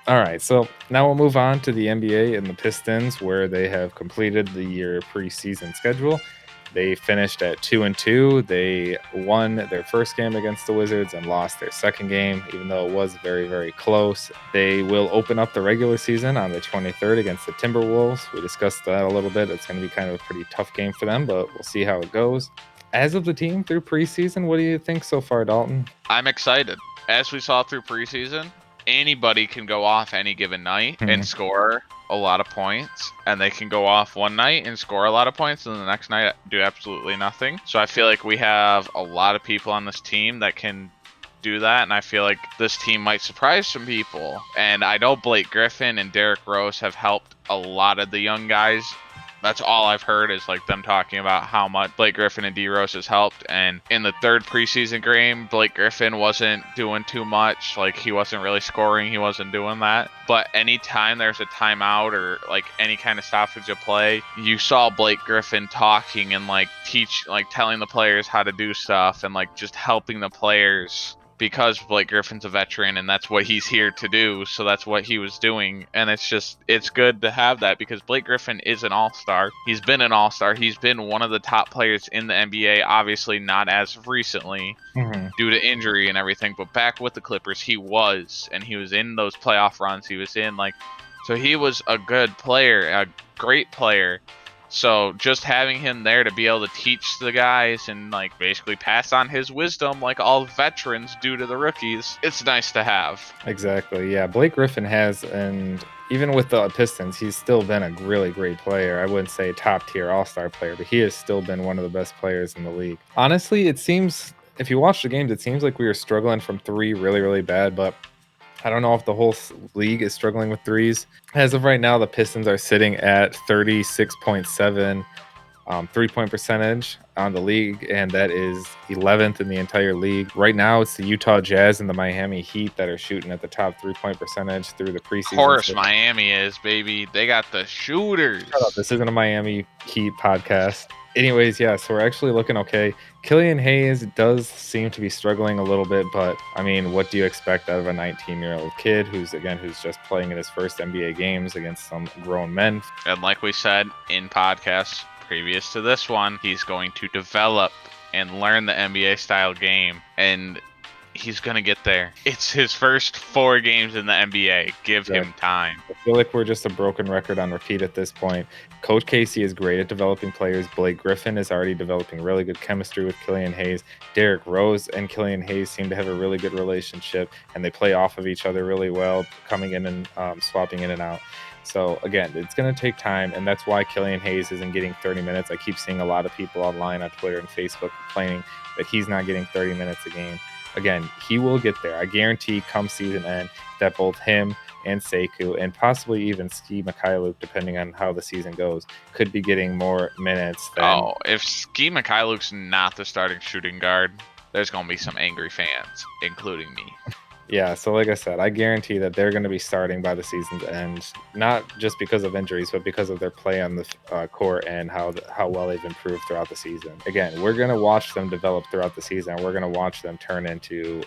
All right, so now we'll move on to the NBA and the Pistons, where they have completed the year preseason schedule. They finished at 2-2. They won their first game against the Wizards and lost their second game, even though it was very, very close. They will open up the regular season on the 23rd against the Timberwolves. We discussed that a little bit. It's going to be kind of a pretty tough game for them, but we'll see how it goes. As of the team through preseason, what do you think so far, Dalton? I'm excited. As we saw through preseason, anybody can go off any given night and score a lot of points, and they can go off one night and score a lot of points, and the next night do absolutely nothing. So I feel like we have a lot of people on this team that can do that, and I feel like this team might surprise some people. And I know Blake Griffin and Derrick Rose have helped a lot of the young guys. That's all I've heard is like them talking about how much Blake Griffin and D Rose has helped. And in the third preseason game, Blake Griffin wasn't doing too much. Like, he wasn't really scoring. He wasn't doing that. But anytime there's a timeout or like any kind of stoppage of play, you saw Blake Griffin talking and like telling the players how to do stuff and like just helping the players, because Blake Griffin's a veteran and that's what he's here to do. So that's what he was doing. And it's good to have that, because Blake Griffin is an all-star. He's been an all-star. He's been one of the top players in the NBA, obviously not as of recently due to injury and everything, but back with the Clippers, he was, and he was in those playoff runs. He was in so he was a good player, a great player. So just having him there to be able to teach the guys and like basically pass on his wisdom like all veterans do to the rookies, it's nice to have. Exactly. Yeah, Blake Griffin has, and even with the Pistons, he's still been a really great player. I wouldn't say top tier all-star player, but he has still been one of the best players in the league. Honestly, it seems, if you watch the games, it seems like we were struggling from three really, really bad, but I don't know if the whole league is struggling with threes. As of right now, the Pistons are sitting at 36.7 3-point percentage on the league, and that is 11th in the entire league. Right now, it's the Utah Jazz and the Miami Heat that are shooting at the top 3-point percentage through the preseason. Of course, Miami is, baby. They got the shooters. Shut up. This isn't a Miami Heat podcast. Anyways, yeah, so we're actually looking okay. Killian Hayes does seem to be struggling a little bit, but I mean, what do you expect out of a 19-year-old kid who's just playing in his first NBA games against some grown men? And like we said in podcasts previous to this one, he's going to develop and learn the NBA style game, and he's going to get there. It's his first 4 games in the NBA. Give him time. I feel like we're just a broken record on repeat at this point. Coach Casey is great at developing players. Blake Griffin is already developing really good chemistry with Killian Hayes. Derrick Rose and Killian Hayes seem to have a really good relationship, and they play off of each other really well, coming in and swapping in and out. So, again, it's going to take time, and that's why Killian Hayes isn't getting 30 minutes. I keep seeing a lot of people online on Twitter and Facebook complaining that he's not getting 30 minutes a game. Again, he will get there. I guarantee come season end that both him and Sekou, and possibly even Ski Mikhailuk, depending on how the season goes, could be getting more minutes. If Ski Mikhailuk's not the starting shooting guard, there's going to be some angry fans, including me. Yeah, so like I said, I guarantee that they're going to be starting by the season's end, not just because of injuries, but because of their play on the court and how well they've improved throughout the season. Again, we're going to watch them develop throughout the season. We're going to watch them turn into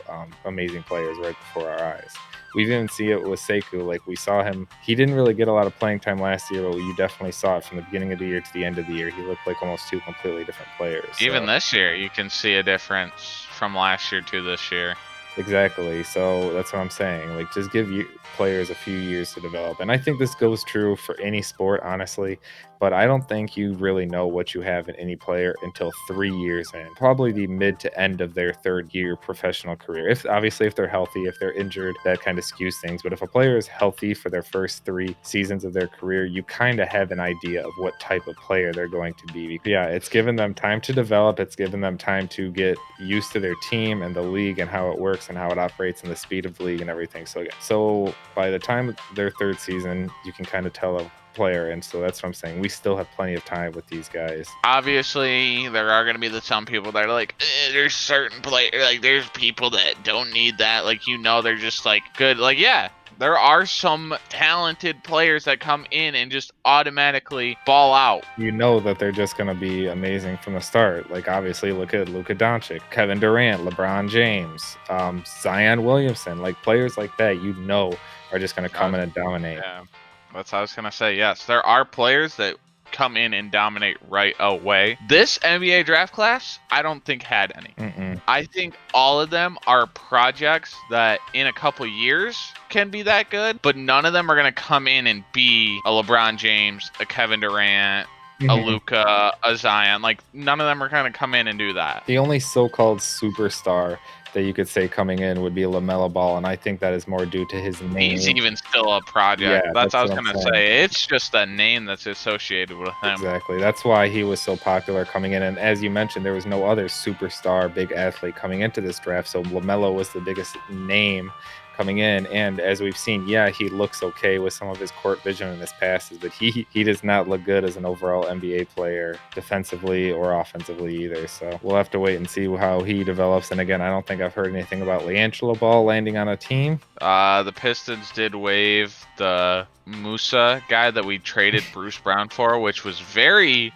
amazing players right before our eyes. We didn't see it with Sekou. Like, we saw him. He didn't really get a lot of playing time last year, but you definitely saw it from the beginning of the year to the end of the year. He looked like almost 2 completely different players. Even this year, you can see a difference from last year to this year. Exactly. So that's what I'm saying. Like, just give you players a few years to develop. And I think this goes true for any sport, honestly. But I don't think you really know what you have in any player until 3 years in, probably the mid to end of their third year professional career. If they're healthy, if they're injured, that kind of skews things. But if a player is healthy for their first 3 seasons of their career, you kind of have an idea of what type of player they're going to be. Yeah, it's given them time to develop. It's given them time to get used to their team and the league and how it works and how it operates and the speed of the league and everything. So by the time their third season, you can kind of tell a player, and so that's what I'm saying. We still have plenty of time with these guys. Obviously, there are going to be some people that are like, there's certain players, like there's people that don't need that. Like, they're just like good. Like, yeah, there are some talented players that come in and just automatically ball out. You know that they're just going to be amazing from the start. Like, obviously, look at Luka Doncic, Kevin Durant, LeBron James, Zion Williamson, like players like that, are just going to come in and dominate. Yeah, that's what I was gonna say. Yes, there are players that come in and dominate right away. This NBA draft class, I don't think had any. I think all of them are projects that in a couple years can be that good, but none of them are going to come in and be a LeBron James, a Kevin Durant, a Luka, a Zion. Like, none of them are going to come in and do that. The only so-called superstar that you could say coming in would be LaMelo Ball, and I think that is more due to his name. He's even still a project. Yeah, that's what I was going to say. It's just a name that's associated with him. Exactly. That's why he was so popular coming in. And as you mentioned, there was no other superstar, big athlete coming into this draft. So LaMelo was the biggest name coming in. And as we've seen, yeah, he looks okay with some of his court vision and his passes, but he does not look good as an overall NBA player defensively or offensively either. So we'll have to wait and see how he develops. And again, I don't think I've heard anything about LiAngelo Ball landing on a team. The Pistons did waive the Musa guy that we traded Bruce Brown for, which was very,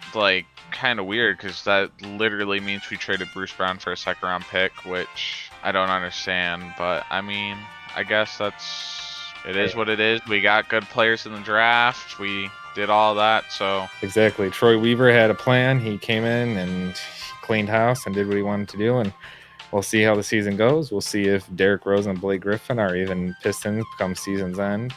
kind of weird because that literally means we traded Bruce Brown for a second-round pick, which I don't understand. But, I mean, I guess it is what it is. We got good players in the draft. We did all that, so. Exactly. Troy Weaver had a plan. He came in and cleaned house and did what he wanted to do, and we'll see how the season goes. We'll see if Derrick Rose and Blake Griffin are even Pistons come season's end.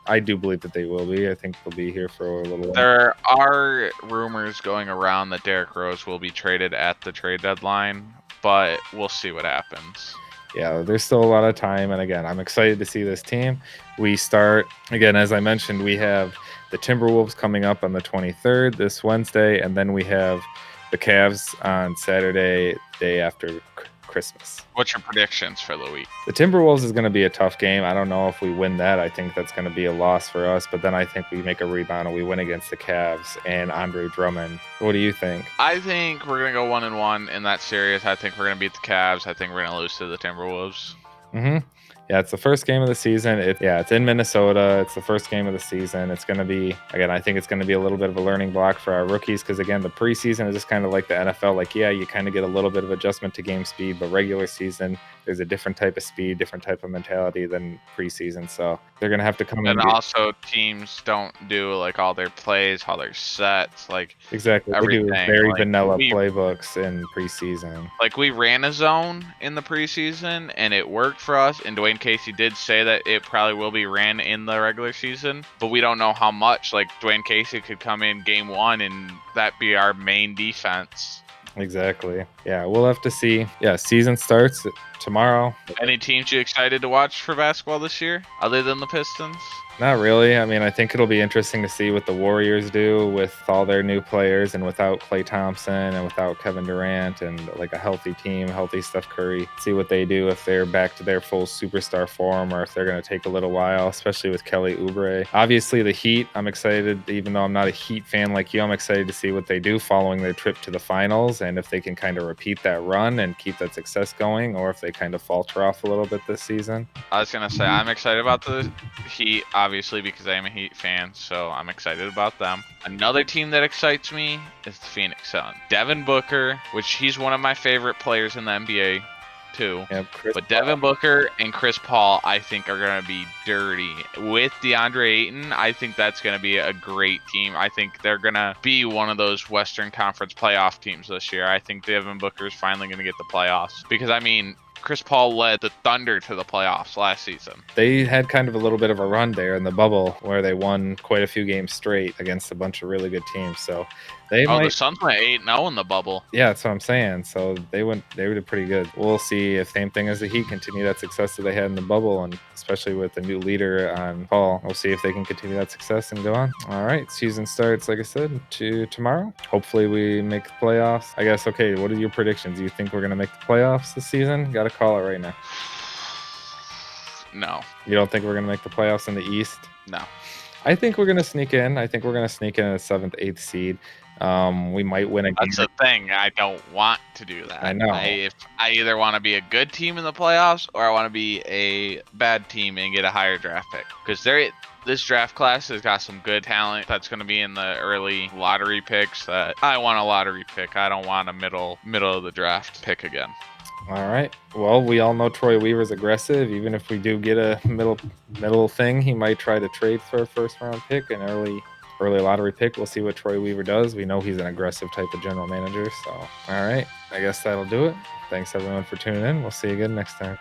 I do believe that they will be. I think they'll be here for a little while. There are rumors going around that Derrick Rose will be traded at the trade deadline, but we'll see what happens. Yeah, there's still a lot of time. And again, I'm excited to see this team. We start, again, as I mentioned, we have the Timberwolves coming up on the 23rd this Wednesday. And then we have the Cavs on Saturday, day after Christmas. What's your predictions for the week? The Timberwolves is going to be a tough game. I don't know if we win that. I think that's going to be a loss for us. But then I think we make a rebound and we win against the Cavs and Andre Drummond. What do you think? I think we're going to go 1-1 in that series. I think we're going to beat the Cavs. I think we're going to lose to the Timberwolves. Yeah, it's the first game of the season. It's in Minnesota. It's the first game of the season. It's going to be, again, I think it's going to be a little bit of a learning block for our rookies because, again, the preseason is just kind of like the NFL. Like, yeah, you kind of get a little bit of adjustment to game speed, but regular season, there's a different type of speed, different type of mentality than preseason. So they're going to have to come in. And also, teams don't do, all their plays, all their sets, exactly. Everything. They do very vanilla playbooks in preseason. We ran a zone in the preseason, and it worked for us, and Dwayne Casey did say that it probably will be ran in the regular season, but we don't know how much. Dwayne Casey could come in game one and that be our main defense. Exactly. Yeah, we'll have to see. Yeah, season starts tomorrow. Any teams you excited to watch for basketball this year other than the Pistons? Not really. I mean, I think it'll be interesting to see what the Warriors do with all their new players and without Klay Thompson and without Kevin Durant and a healthy team, healthy Steph Curry. See what they do if they're back to their full superstar form or if they're going to take a little while, especially with Kelly Oubre. Obviously, the Heat, I'm excited, even though I'm not a Heat fan like you, I'm excited to see what they do following their trip to the finals and if they can kind of repeat that run and keep that success going or if they kind of falter off a little bit this season. I was going to say, I'm excited about the Heat, obviously, because I am a Heat fan, so I'm excited about them. Another team that excites me is the Phoenix Suns. Devin Booker, which he's one of my favorite players in the NBA, too. Yep, but Devin Booker and Chris Paul, I think, are going to be dirty. With DeAndre Ayton, I think that's going to be a great team. I think they're going to be one of those Western Conference playoff teams this year. I think Devin Booker is finally going to get the playoffs. Because, I mean, Chris Paul led the Thunder to the playoffs last season. They had kind of a little bit of a run there in the bubble where they won quite a few games straight against a bunch of really good teams. So the Suns went 8-0 in the bubble. Yeah, that's what I'm saying. So they did pretty good. We'll see if same thing as the Heat continue that success that they had in the bubble, and especially with the new leader on Paul. We'll see if they can continue that success and go on. All right, season starts, like I said, tomorrow. Hopefully we make the playoffs. I guess, okay, what are your predictions? Do you think we're going to make the playoffs this season? Got to call it right now. No. You don't think we're going to make the playoffs in the East? No. I think we're going to sneak in. I think we're going to sneak in a 7th, 8th seed. We might win a game. That's the thing. I don't want to do that. I know. I either want to be a good team in the playoffs or I want to be a bad team and get a higher draft pick. Because this draft class has got some good talent that's going to be in the early lottery picks that I want a lottery pick. I don't want a middle of the draft pick again. All right. Well, we all know Troy Weaver's aggressive. Even if we do get a middle thing, he might try to trade for a first round pick, an early lottery pick. We'll see what Troy Weaver does. We know he's an aggressive type of general manager. So, all right. I guess that'll do it. Thanks everyone for tuning in. We'll see you again next time.